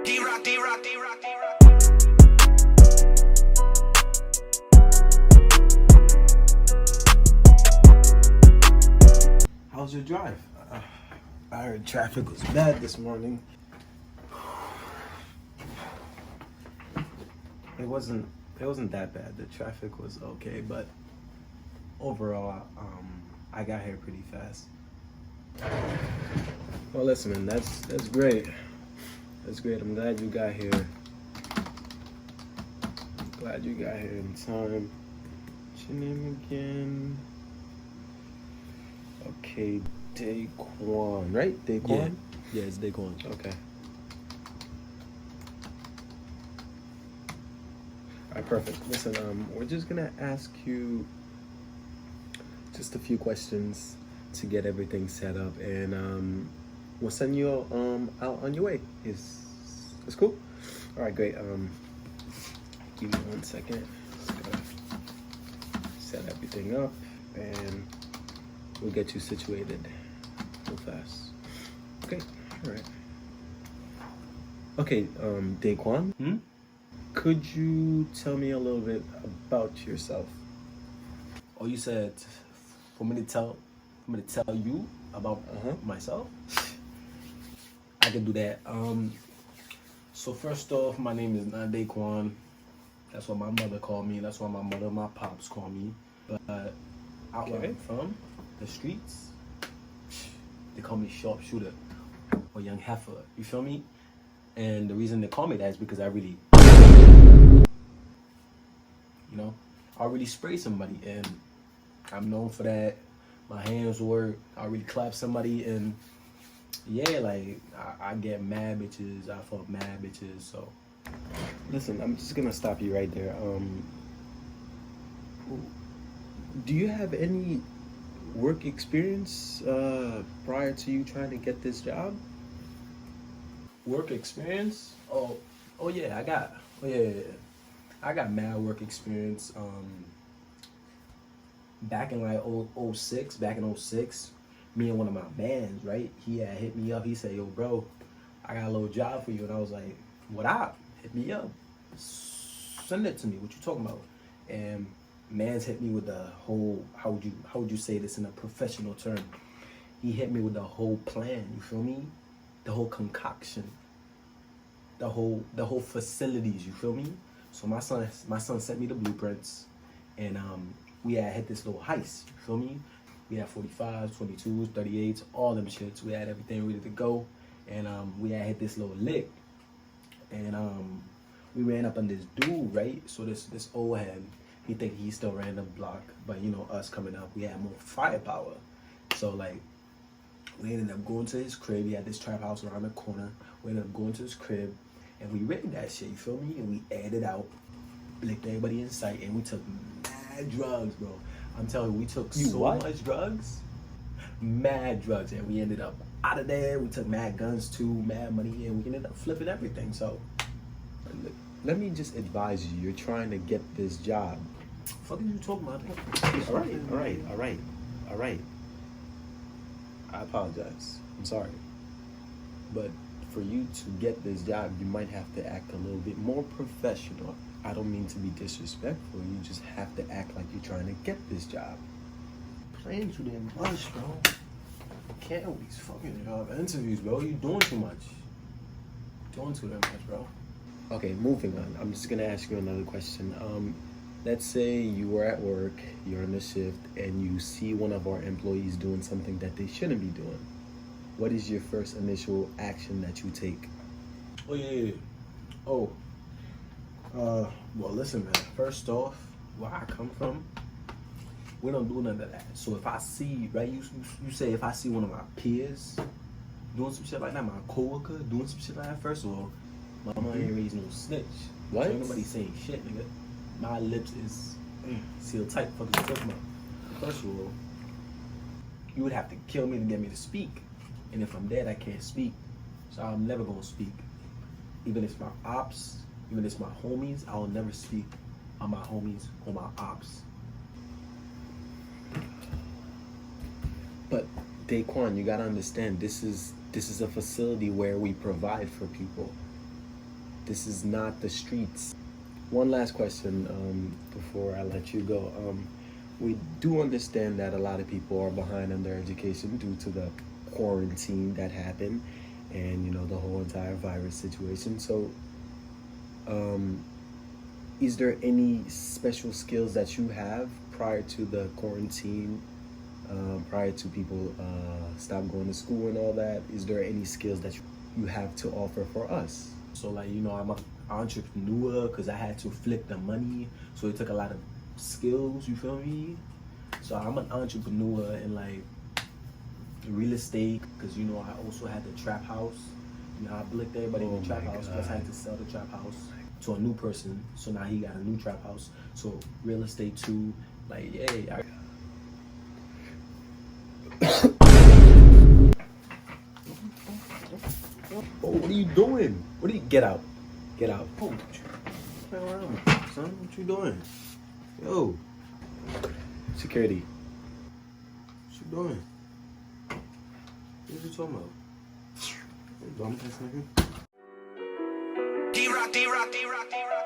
D-Rock, D-Rock, D-Rock, D-Rock. How's your drive? I heard traffic was bad this morning. It wasn't that bad. The traffic was okay, but overall, I got here pretty fast. Well, listen, man, that's great. That's great. I'm glad you got here. Glad you got here in time. What's your name again? Okay, Daquan, right? Daquan? Yeah, it's Daquan. Okay. Alright, perfect. Listen, we're just gonna ask you just a few questions to get everything set up, and we'll send you out on your way. Is cool? Alright, great. Give me 1 second. Just gotta set everything up, and we'll get you situated real fast. Okay, alright. Okay, Daquan, could you tell me a little bit about yourself? Oh, you said for me to tell you about myself? I can do that. So first off, my name is not Daquan. That's what my mother called me. That's what my mother and my pops call me. But out where I'm from, the streets, they call me sharpshooter or young heifer. You feel me? And the reason they call me that is because I really, I really spray somebody, and I'm known for that. My hands work. I really clap somebody, and yeah, like I get mad bitches. I fuck mad bitches. So Listen, I'm just gonna stop you right there. Do you have any work experience prior to you trying to get this job? work experience? Oh yeah, I got. I got mad work experience. Back in like 06, me and one of my bands, right? He had hit me up. He said, "Yo, bro, I got a little job for you," and I was like, "What up? Hit me up. Send it to me. What you talking about?" And man's hit me with the whole. How would you say this in a professional term? He hit me with the whole plan. You feel me? The whole concoction. The whole facilities. You feel me? So my son sent me the blueprints, and we had hit this little heist. You feel me? We had 45s, 22s, 38s, all them shits. We had everything ready to go, and we had hit this little lick, and we ran up on this dude, right? So this old head, he think he still ran the block, but us coming up, we had more firepower. So like, we ended up going to his crib. He had this trap house around the corner. We ended up going to his crib, and we rigged that shit. You feel me? And we aired it out, blicked everybody in sight, and we took mad drugs, bro. I'm telling you, we took much drugs, mad drugs, and we ended up out of there. We took mad guns too, mad money, and we ended up flipping everything. So, Let me just advise you, you're trying to get this job. fuck are you talking about? All right. I apologize. I'm sorry. But for you to get this job, you might have to act a little bit more professional. I don't mean to be disrespectful. You just have to act like you're trying to get this job. Playing too damn much, bro. Can't with these fucking job interviews, bro. You doing too much. Doing too damn much, bro. Okay, moving on. I'm just gonna ask you another question. Let's say you were at work, you're on the shift, and you see one of our employees doing something that they shouldn't be doing. What is your first initial action that you take? Oh yeah. Oh. Well, listen, man. First off, where I come from, we don't do none of that. So if I see, right, you say if I see one of my peers doing some shit like that, my coworker doing some shit like that, first of all, my mama ain't raised no snitch. What? So ain't nobody saying shit, nigga. My lips is sealed tight. Fuck is you talking about? First of all, you would have to kill me to get me to speak. And if I'm dead, I can't speak. So I'm never gonna speak. Even if it's my ops, even if it's my homies, I will never speak on my homies or my ops. But Daquan, you gotta understand, this is a facility where we provide for people. This is not the streets. One last question before I let you go. We do understand that a lot of people are behind on their education due to the quarantine that happened, and you know the whole entire virus situation. So, is there any special skills that you have prior to the quarantine, prior to people stop going to school and all that? Is there any skills that you have to offer for us? So like, you know, I'm an entrepreneur because I had to flip the money, so it took a lot of skills. You feel me? So I'm an entrepreneur in like real estate because you know I also had the trap house. You know, I blicked everybody in the trap house because I had to sell the trap house to a new person. So now he got a new trap house. So real estate too. Like, yeah. Oh, what are you doing? What are you? Get out. Get out. Oh, turn around, son. What you doing? Yo. Security. What you doing? What you talking about? Bum ass nigga. D-Rock, D-Rock, D-Rock, D-Rock.